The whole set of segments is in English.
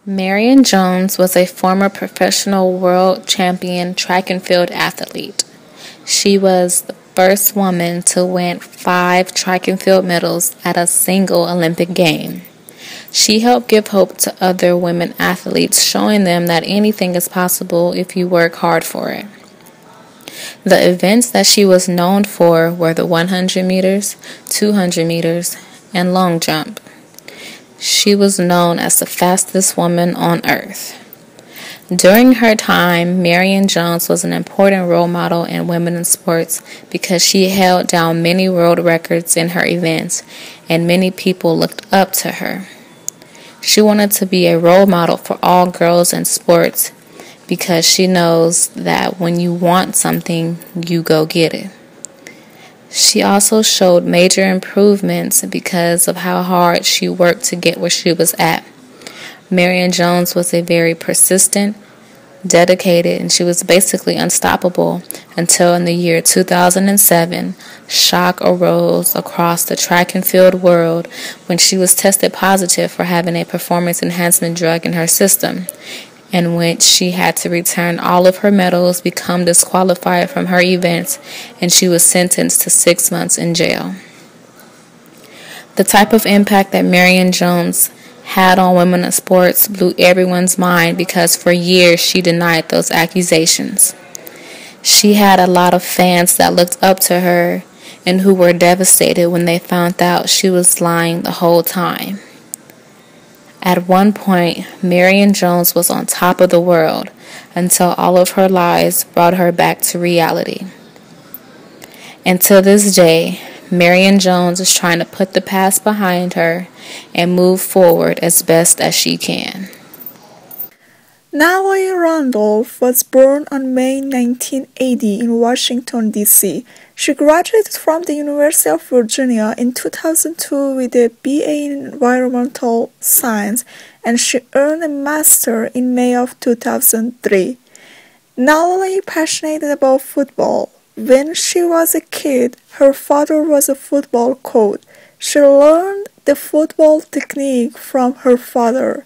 Marion Jones was a former professional world champion track and field athlete. She was the first woman to win 5 track and field medals at a single Olympic game. She helped give hope to other women athletes, showing them that anything is possible if you work hard for it. The events that she was known for were the 100 meters, 200 meters, and long jump. She was known as the fastest woman on earth. During her time, Marion Jones was an important role model in women in sports because she held down many world records in her events, and many people looked up to her. She wanted to be a role model for all girls in sports because she knows that when you want something, you go get it. She also showed major improvements because of how hard she worked to get where she was at. Marion Jones was a very persistent, dedicated, and she was basically unstoppable until in the year 2007, shock arose across the track and field world when she was tested positive for having a performance enhancement drug in her system, in which she had to return all of her medals, become disqualified from her events, and she was sentenced to 6 months in jail. The type of impact that Marion Jones had on women in sports blew everyone's mind because for years she denied those accusations. She had a lot of fans that looked up to her and who were devastated when they found out she was lying the whole time. At one point, Marion Jones was on top of the world until all of her lies brought her back to reality. And to this day, Marion Jones is trying to put the past behind her and move forward as best as she can. Natalie Randolph was born on May 1980 in Washington, D.C. She graduated from the University of Virginia in 2002 with a BA in Environmental Science, and she earned a Master in May of 2003. Natalie passionate about football. When she was a kid, her father was a football coach. She learned the football technique from her father.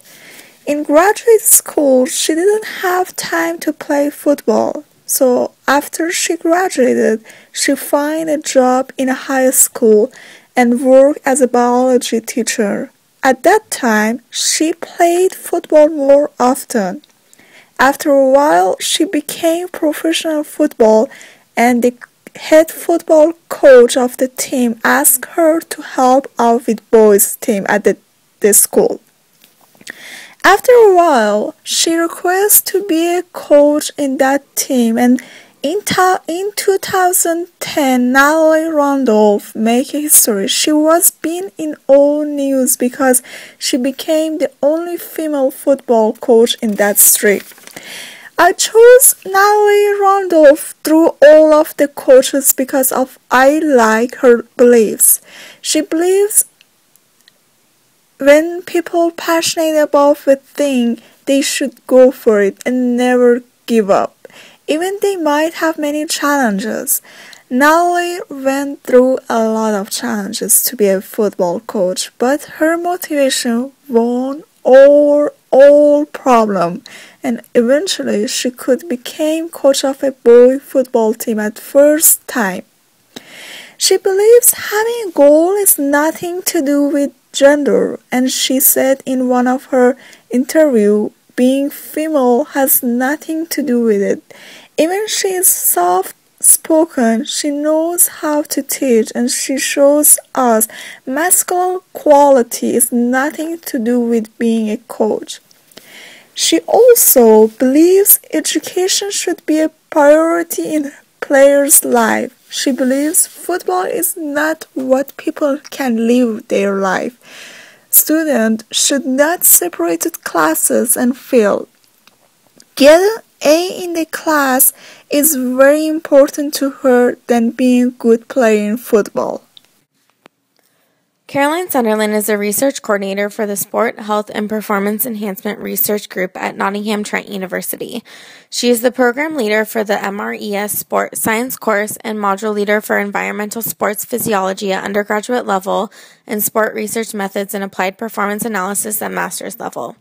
In graduate school, she didn't have time to play football. So after she graduated, she found a job in a high school and worked as a biology teacher. At that time, she played football more often. After a while, she became professional football, and the head football coach of the team asked her to help out with boys' team at the school. After a while, she requested to be a coach in that team, and in 2010, Natalie Randolph made history. She was being in all news because she became the only female football coach in that streak. I chose Natalie Randolph through all of the coaches because I like her beliefs. She believes when people passionate about a thing, they should go for it and never give up. Even they might have many challenges. Natalie went through a lot of challenges to be a football coach, but her motivation won all problem, and eventually she could become coach of a boy football team at first time. She believes having a goal is nothing to do with gender, and she said in one of her interviews, being female has nothing to do with it. Even she is soft-spoken, she knows how to teach, and she shows us masculine quality is nothing to do with being a coach. She also believes education should be a priority in a player's life. She believes football is not what people can live their life. Students should not separate classes and fail. Getting A in the class is very important to her than being a good player in football. Caroline Sunderland is a research coordinator for the Sport, Health, and Performance Enhancement Research Group at Nottingham Trent University. She is the program leader for the MRES Sport Science course and module leader for Environmental Sports Physiology at undergraduate level and Sport Research Methods and Applied Performance Analysis at master's level.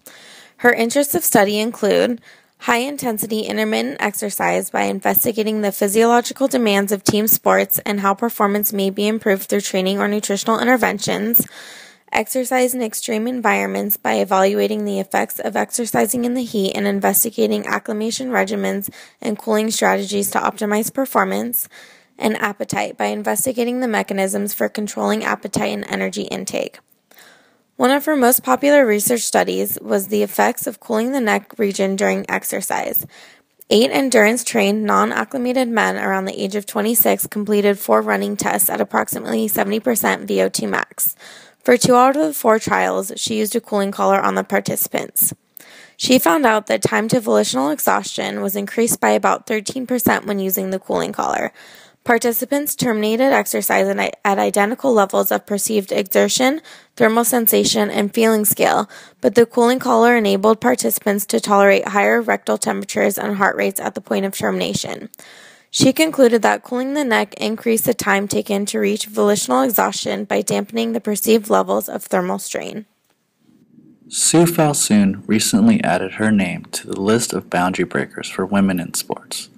Her interests of study include high-intensity intermittent exercise by investigating the physiological demands of team sports and how performance may be improved through training or nutritional interventions, exercise in extreme environments by evaluating the effects of exercising in the heat and investigating acclimation regimens and cooling strategies to optimize performance, and appetite by investigating the mechanisms for controlling appetite and energy intake. One of her most popular research studies was the effects of cooling the neck region during exercise. 8 endurance-trained, non-acclimated men around the age of 26 completed 4 running tests at approximately 70% VO2 max. For 2 out of the 4 trials, she used a cooling collar on the participants. She found out that time to volitional exhaustion was increased by about 13% when using the cooling collar. Participants terminated exercise at identical levels of perceived exertion, thermal sensation, and feeling scale, but the cooling collar enabled participants to tolerate higher rectal temperatures and heart rates at the point of termination. She concluded that cooling the neck increased the time taken to reach volitional exhaustion by dampening the perceived levels of thermal strain. Sue Falsoon recently added her name to the list of boundary breakers for women in sports.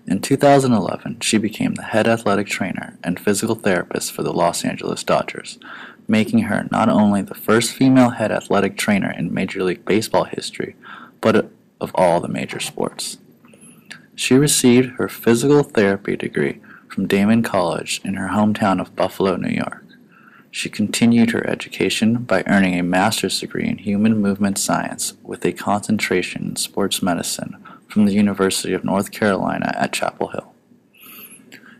In 2011, she became the head athletic trainer and physical therapist for the Los Angeles Dodgers, making her not only the first female head athletic trainer in Major League Baseball history, but of all the major sports. She received her physical therapy degree from Damon College in her hometown of Buffalo, New York. She continued her education by earning a master's degree in human movement science with a concentration in sports medicine from the University of North Carolina at Chapel Hill.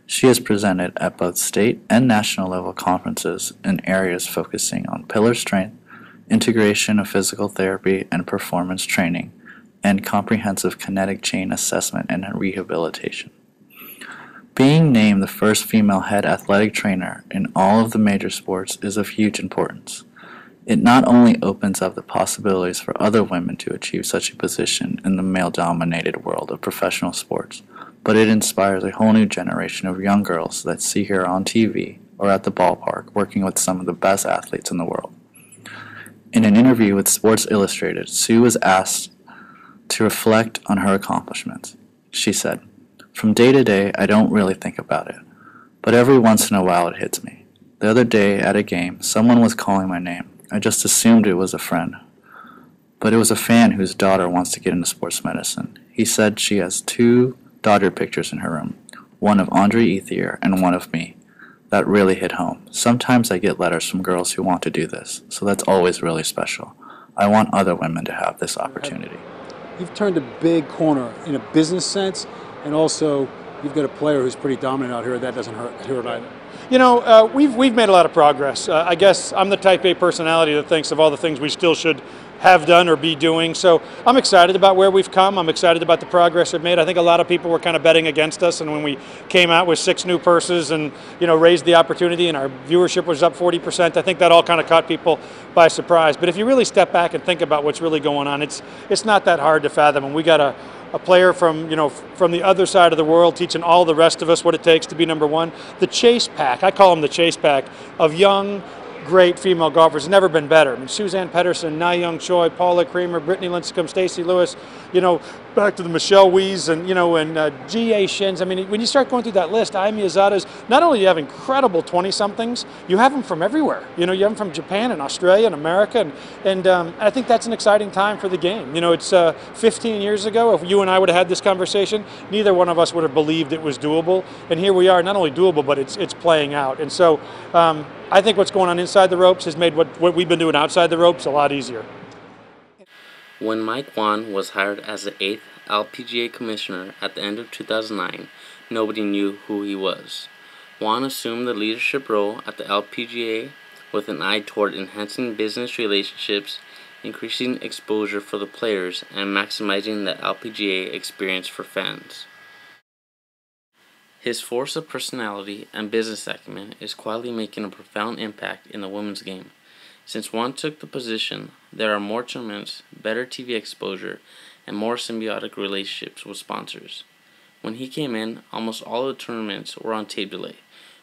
She has presented at both state and national level conferences in areas focusing on pillar strength, integration of physical therapy and performance training, and comprehensive kinetic chain assessment and rehabilitation. Being named the first female head athletic trainer in all of the major sports is of huge importance. It not only opens up the possibilities for other women to achieve such a position in the male-dominated world of professional sports, but it inspires a whole new generation of young girls that see her on TV or at the ballpark working with some of the best athletes in the world. In an interview with Sports Illustrated, Sue was asked to reflect on her accomplishments. She said, "From day to day, I don't really think about it, but every once in a while it hits me. The other day at a game, someone was calling my name. I just assumed it was a friend. But it was a fan whose daughter wants to get into sports medicine. He said she has 2 Dodger pictures in her room, one of Andre Ethier and one of me. That really hit home. Sometimes I get letters from girls who want to do this, so that's always really special. I want other women to have this opportunity." You've turned a big corner in a business sense, and also you've got a player who's pretty dominant out here. That doesn't hurt either. You know, we've made a lot of progress. I guess I'm the type A personality that thinks of all the things we still should have done or be doing. So I'm excited about where we've come. I'm excited about the progress we've made. I think a lot of people were kind of betting against us, and when we came out with 6 new purses and, you know, raised the opportunity and our viewership was up 40%, I think that all kind of caught people by surprise. But if you really step back and think about what's really going on, it's not that hard to fathom. And we got a player from the other side of the world teaching all the rest of us what it takes to be number one. The chase pack, I call them the chase pack, of young, great female golfers has never been better. I mean, Suzanne Pedersen, Na Young Choi, Paula Creamer, Brittany Lincecum, Stacey Lewis, back to the Michelle Wees and G.A. Shins. I mean, when you start going through that list, Ai Miyazatas, not only do you have incredible 20-somethings, you have them from everywhere. You have them from Japan and Australia and America, and I think that's an exciting time for the game. It's 15 years ago, if you and I would have had this conversation, neither one of us would have believed it was doable, and here we are, not only doable, but it's playing out. And so I think what's going on inside the ropes has made what we've been doing outside the ropes a lot easier. When Mike Whan was hired as the 8th LPGA commissioner at the end of 2009, nobody knew who he was. Whan assumed the leadership role at the LPGA with an eye toward enhancing business relationships, increasing exposure for the players, and maximizing the LPGA experience for fans. His force of personality and business acumen is quietly making a profound impact in the women's game. Since Whan took the position, there are more tournaments, better TV exposure, and more symbiotic relationships with sponsors. When he came in, almost all of the tournaments were on tape delay,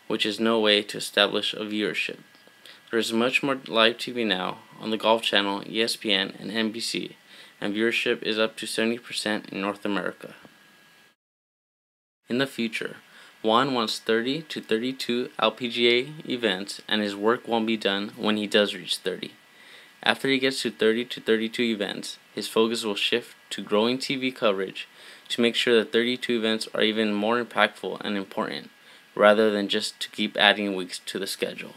which is no way to establish a viewership. There is much more live TV now on the Golf Channel, ESPN, and NBC, and viewership is up to 70% in North America. In the future, Juan wants 30 to 32 LPGA events, and his work won't be done when he does reach 30. After he gets to 30 to 32 events, his focus will shift to growing TV coverage to make sure that 32 events are even more impactful and important, rather than just to keep adding weeks to the schedule.